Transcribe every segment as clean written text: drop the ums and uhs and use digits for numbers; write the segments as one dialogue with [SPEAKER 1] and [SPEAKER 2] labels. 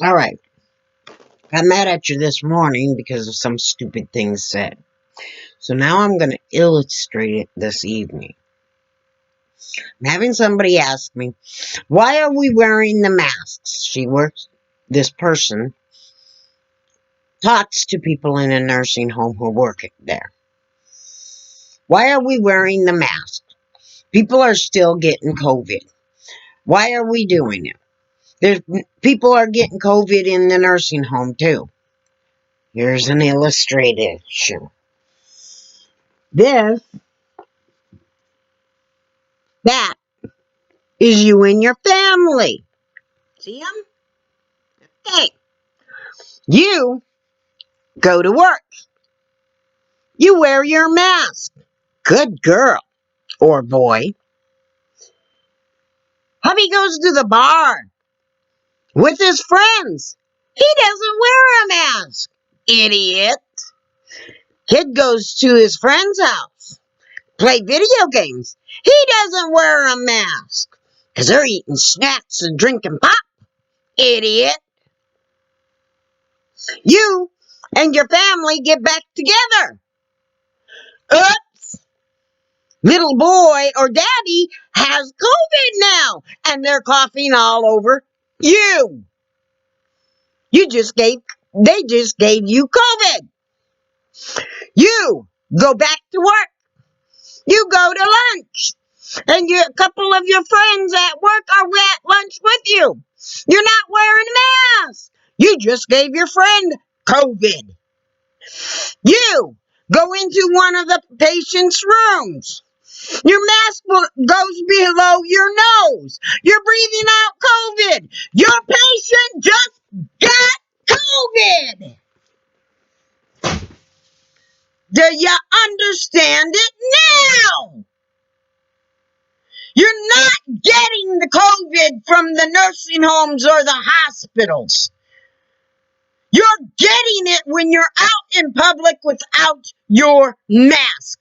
[SPEAKER 1] All right. Got mad at you this morning because of some stupid things said. So now I'm going to illustrate it this evening. I'm having somebody ask me, why are we wearing the masks? This person talks to people in a nursing home who work there. Why are we wearing the mask? People are still getting COVID. Why are we doing it? People are getting COVID in the nursing home too. Here's an illustration. This, that is you and your family. See them? Hey, you go to work. You wear your mask. Good girl or boy. Hubby goes to the bar with his friends. He doesn't wear a mask. Idiot. Kid goes to his friend's house, play video games. He doesn't wear a mask because they're eating snacks and drinking pop. Idiot. You and your family get back together. Oops. Little boy or daddy has COVID now, and they're coughing all over you. They just gave you COVID. You go back to work. You go to lunch. And a couple of your friends at work are at lunch with you. You're not wearing a mask. You just gave your friend COVID. You go into one of the patient's rooms. Your mask goes below your nose. You're breathing out COVID. Your patient just got COVID. Do you understand it now? You're not getting the COVID from the nursing homes or the hospitals. You're getting it when you're out in public without your mask.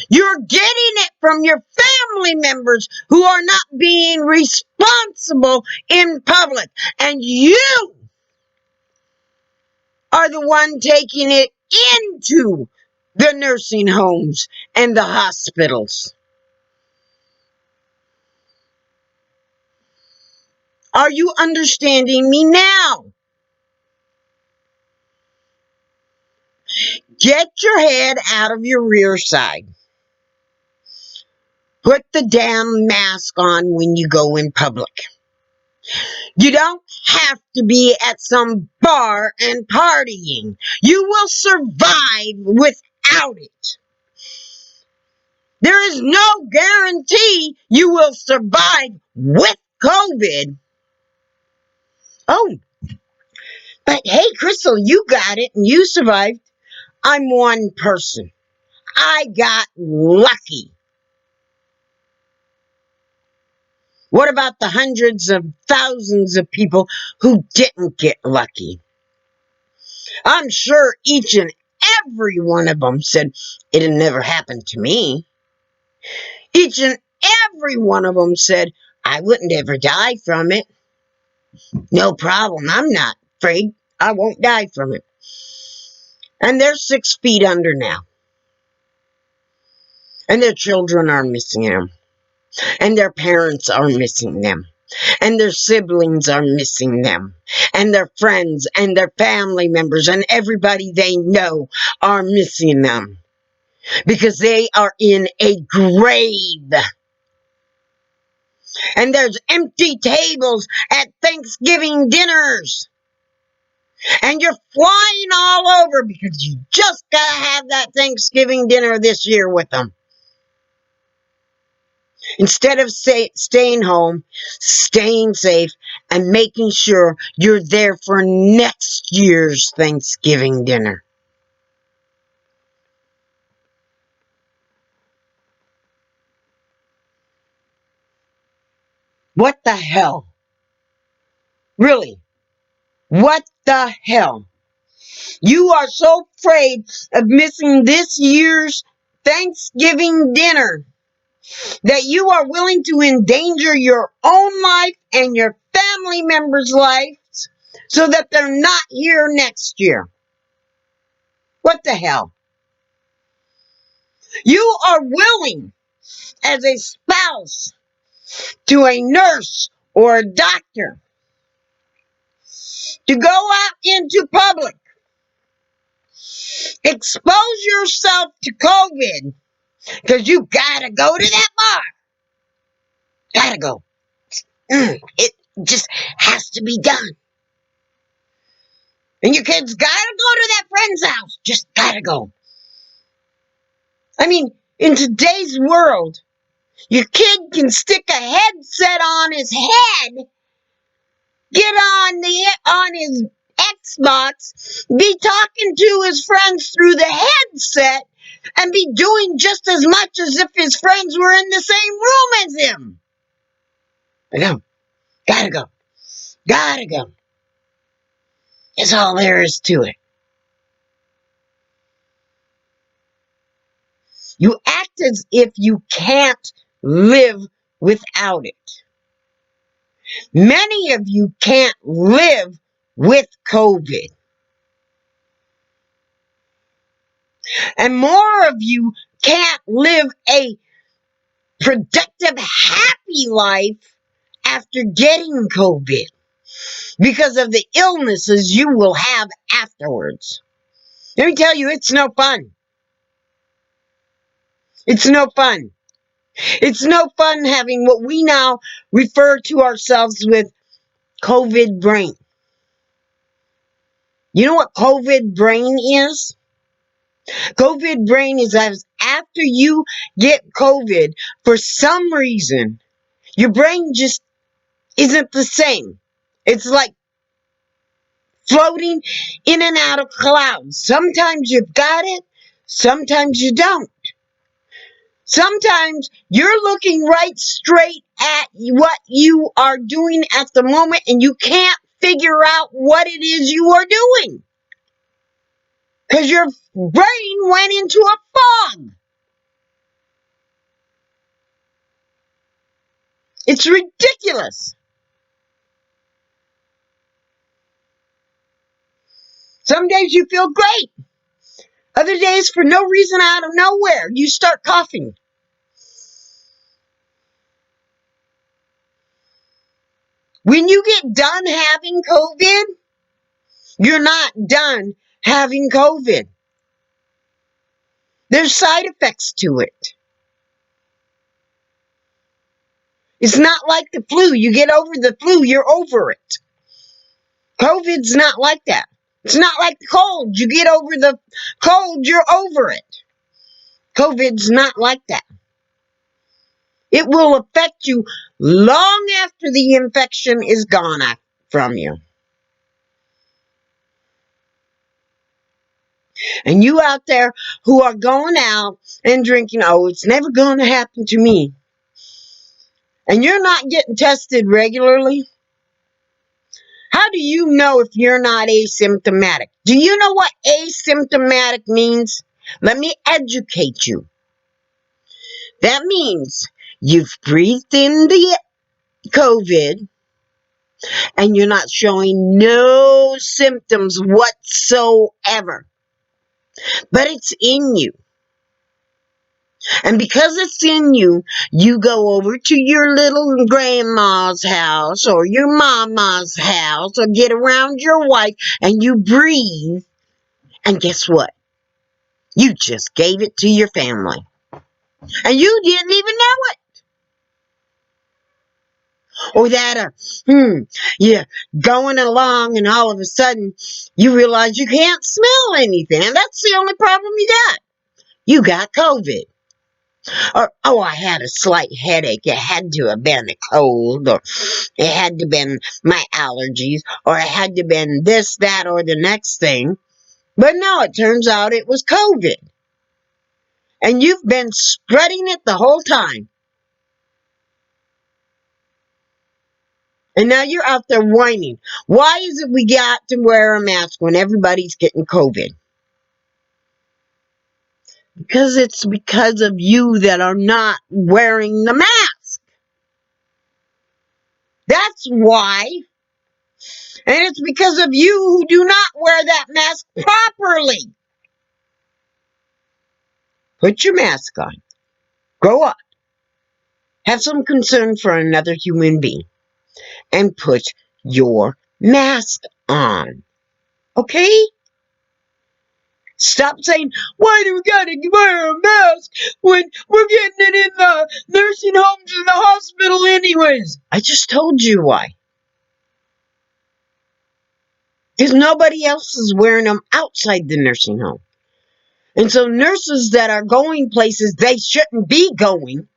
[SPEAKER 1] You're getting it from your family members who are not being responsible in public. And you are the one taking it into the nursing homes and the hospitals. Are you understanding me now? Get your head out of your rear side. Put the damn mask on when you go in public. You don't have to be at some bar and partying. You will survive without it. There is no guarantee you will survive with COVID. Oh, but hey, Crystal, you got it and you survived. I'm one person. I got lucky. What about the hundreds of thousands of people who didn't get lucky? I'm sure each and every one of them said, it'll never happen to me. Each and every one of them said, I wouldn't ever die from it. No problem. I'm not afraid. I won't die from it. And they're 6 feet under now. And their children are missing them. And their parents are missing them. And their siblings are missing them. And their friends and their family members and everybody they know are missing them. Because they are in a grave. And there's empty tables at Thanksgiving dinners. And you're flying all over because you just gotta have that Thanksgiving dinner this year with them. Instead of staying home, staying safe, and making sure you're there for next year's Thanksgiving dinner. What the hell? Really? What the hell? You are so afraid of missing this year's Thanksgiving dinner that you are willing to endanger your own life and your family members' lives so that they're not here next year. What the hell? You are willing as a spouse to a nurse or a doctor to go out into public, expose yourself to COVID because you gotta go to that bar. Gotta go. It just has to be done. And your kids gotta go to that friend's house. Just gotta go. I mean, in today's world, your kid can stick a headset on his head, get on his Xbox, be talking to his friends through the headset, and be doing just as much as if his friends were in the same room as him. I know. Gotta go. Gotta go. That's all there is to it. You act as if you can't live without it. Many of you can't live with COVID. And more of you can't live a productive, happy life after getting COVID because of the illnesses you will have afterwards. Let me tell you, it's no fun. It's no fun. It's no fun having what we now refer to ourselves with COVID brain. You know what COVID brain is? COVID brain is as after you get COVID, for some reason, your brain just isn't the same. It's like floating in and out of clouds. Sometimes you've got it, sometimes you don't. Sometimes you're looking right straight at what you are doing at the moment and you can't figure out what it is you are doing. Because your brain went into a fog. It's ridiculous. Some days you feel great. Other days, for no reason out of nowhere, you start coughing. When you get done having COVID, you're not done having COVID. There's side effects to it. It's not like the flu. You get over the flu, you're over it. COVID's not like that. It's not like the cold. You get over the cold, you're over it. COVID's not like that. It will affect you long after the infection is gone from you. And you out there who are going out and drinking, oh, it's never going to happen to me. And you're not getting tested regularly. How do you know if you're not asymptomatic? Do you know what asymptomatic means? Let me educate you. That means you've breathed in the COVID and you're not showing no symptoms whatsoever. But it's in you. And because it's in you, you go over to your little grandma's house or your mama's house or get around your wife and you breathe. And guess what? You just gave it to your family. And you didn't even know it. Or that, yeah, going along and all of a sudden you realize you can't smell anything. And that's the only problem you got. You got COVID. Or, oh, I had a slight headache. It had to have been a cold, or it had to have been my allergies, or it had to have been this, that, or the next thing. But no, it turns out it was COVID. And you've been spreading it the whole time. And now you're out there whining. Why is it we got to wear a mask when everybody's getting COVID? Because it's because of you that are not wearing the mask. That's why. And it's because of you who do not wear that mask properly. Put your mask on. Grow up. Have some concern for another human being. And put your mask on. Okay? Stop saying, why do we gotta wear a mask when we're getting it in the nursing homes and the hospital anyways? I just told you why. Because nobody else is wearing them outside the nursing home. And so nurses that are going places they shouldn't be going,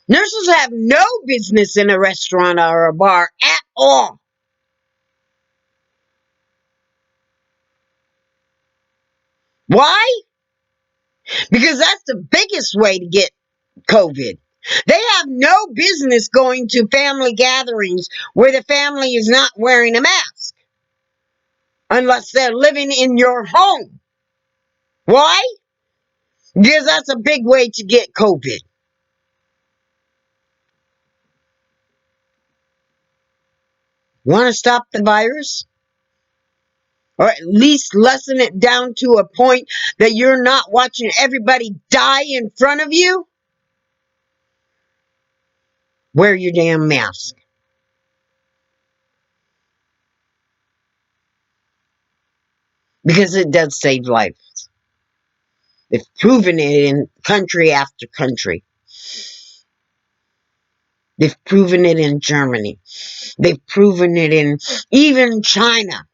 [SPEAKER 1] nurses have no business in a restaurant or a bar at all. Why? Because that's the biggest way to get COVID. They have no business going to family gatherings where the family is not wearing a mask unless they're living in your home. Why? Because that's a big way to get COVID. Want to stop the virus? Or at least lessen it down to a point that you're not watching everybody die in front of you? Wear your damn mask. Because it does save lives. They've proven it in country after country. They've proven it in Germany. They've proven it in even China.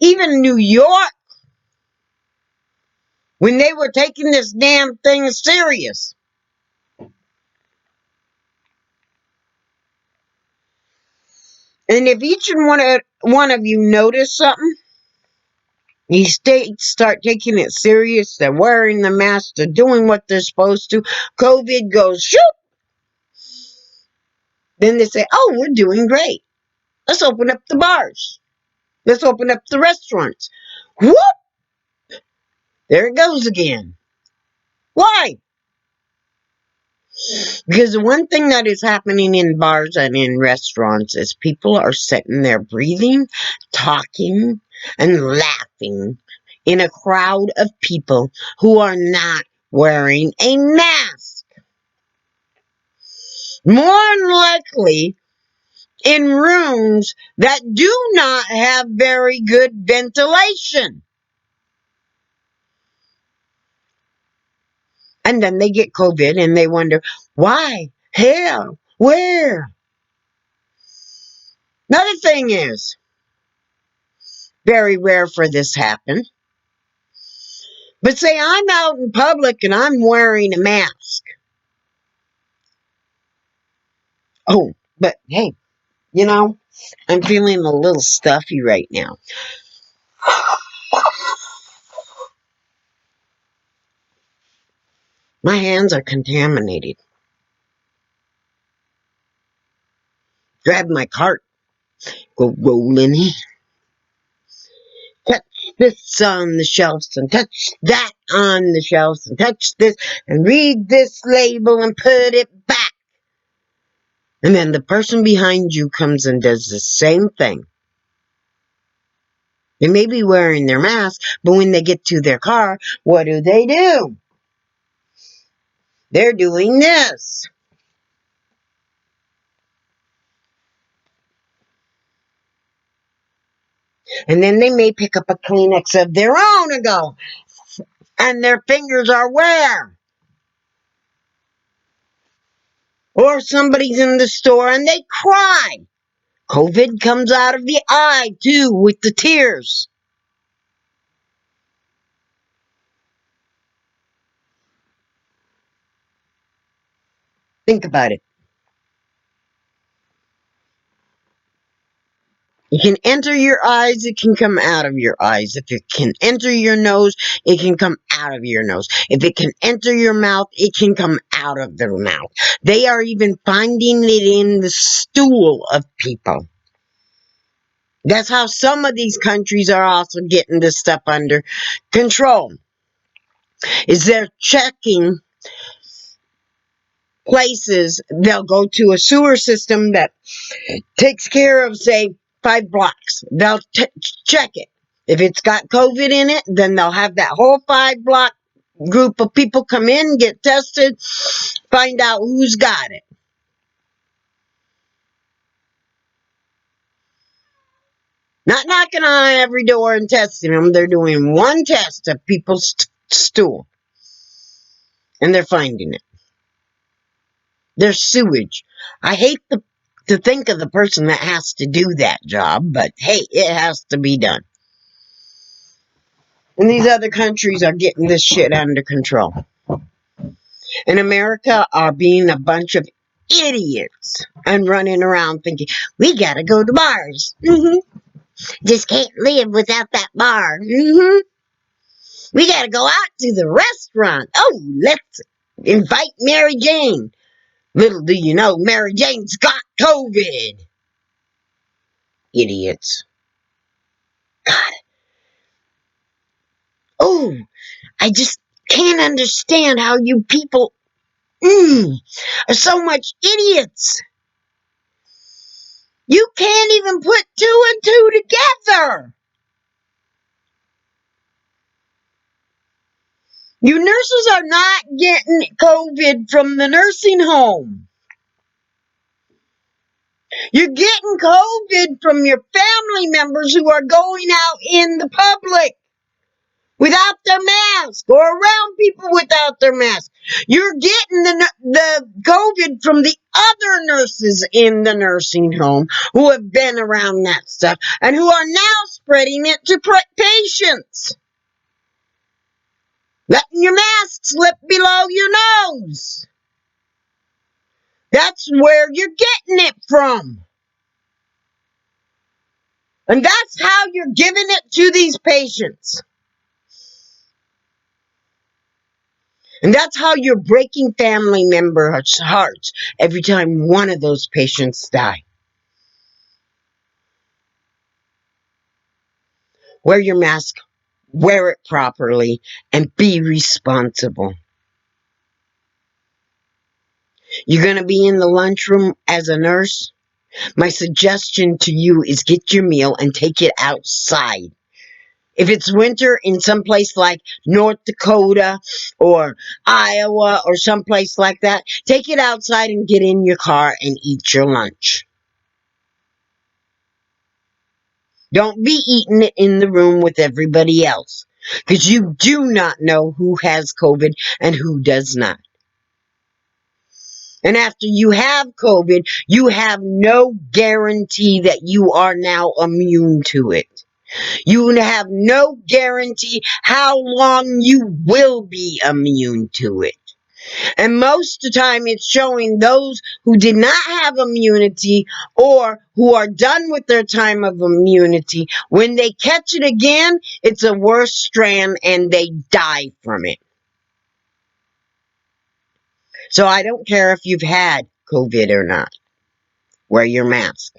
[SPEAKER 1] Even New York. When they were taking this damn thing serious. And if each and one of you notice something, these states start taking it serious. They're wearing the mask. They're doing what they're supposed to. COVID goes, shoot. Then they say, oh, we're doing great. Let's open up the bars. Let's open up the restaurants. Whoop! There it goes again. Why? Because the one thing that is happening in bars and in restaurants is people are sitting there breathing, talking, and laughing in a crowd of people who are not wearing a mask. More than likely, in rooms that do not have very good ventilation. And then they get COVID and they wonder, why? How? Where? Another thing is, very rare for this happen. But say I'm out in public and I'm wearing a mask. Oh, but hey, I'm feeling a little stuffy right now. My hands are contaminated. Grab my cart, go rolling in. Touch this on the shelves and touch that on the shelves and touch this and read this label and put it back. And then the person behind you comes and does the same thing. They may be wearing their mask, but when they get to their car, what do? They're doing this. And then they may pick up a Kleenex of their own and go, and their fingers are where? Or somebody's in the store and they cry. COVID comes out of the eye too with the tears. Think about it. It can enter your eyes, it can come out of your eyes. If it can enter your nose, it can come out of your nose. If it can enter your mouth, it can come out of their mouth. They are even finding it in the stool of people. That's how some of these countries are also getting this stuff under control. Is they're checking places, they'll go to a sewer system that takes care of, say, 5 blocks. They'll check it. If it's got COVID in it, then they'll have that whole 5-block group of people come in, get tested, find out who's got it. Not knocking on every door and testing them. They're doing one test of people's stool. And they're finding it. There's sewage. I hate to think of the person that has to do that job, but hey, it has to be done. And these other countries are getting this shit under control. And America are being a bunch of idiots and running around thinking, we gotta go to bars. Just can't live without that bar. We gotta go out to the restaurant. Oh, let's invite Mary Jane. Little do you know, Mary Jane's got COVID. Idiots. God. Oh, I just can't understand how you people are so much idiots. You can't even put 2 and 2 together. You nurses are not getting COVID from the nursing home. You're getting COVID from your family members who are going out in the public without their mask or around people without their mask. You're getting the COVID from the other nurses in the nursing home who have been around that stuff and who are now spreading it to patients. Letting your mask slip below your nose. That's where you're getting it from. And that's how you're giving it to these patients. And that's how you're breaking family members' hearts every time one of those patients die. Wear your mask, wear it properly, and be responsible. You're going to be in the lunchroom as a nurse? My suggestion to you is get your meal and take it outside. If it's winter in some place like North Dakota or Iowa or someplace like that, take it outside and get in your car and eat your lunch. Don't be eating it in the room with everybody else, because you do not know who has COVID and who does not. And after you have COVID, you have no guarantee that you are now immune to it. You have no guarantee how long you will be immune to it. And most of the time it's showing those who did not have immunity or who are done with their time of immunity. When they catch it again, it's a worse strand and they die from it. So I don't care if you've had COVID or not. Wear your mask.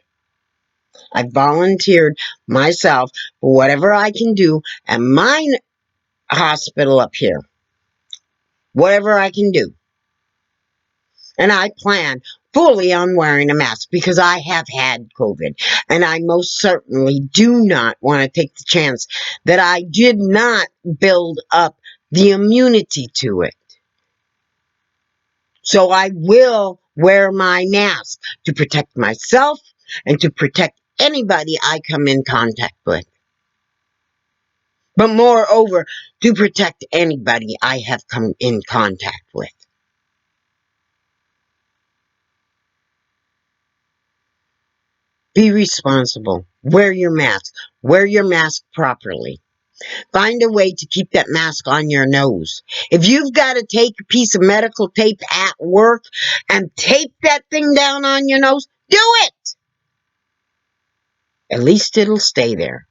[SPEAKER 1] I volunteered myself for whatever I can do at my hospital up here. Whatever I can do. And I plan fully on wearing a mask because I have had COVID. And I most certainly do not want to take the chance that I did not build up the immunity to it. So I will wear my mask to protect myself and to protect anybody I come in contact with. But moreover, to protect anybody I have come in contact with. Be responsible. Wear your mask. Wear your mask properly. Find a way to keep that mask on your nose. If you've got to take a piece of medical tape at work and tape that thing down on your nose, do it. At least it'll stay there.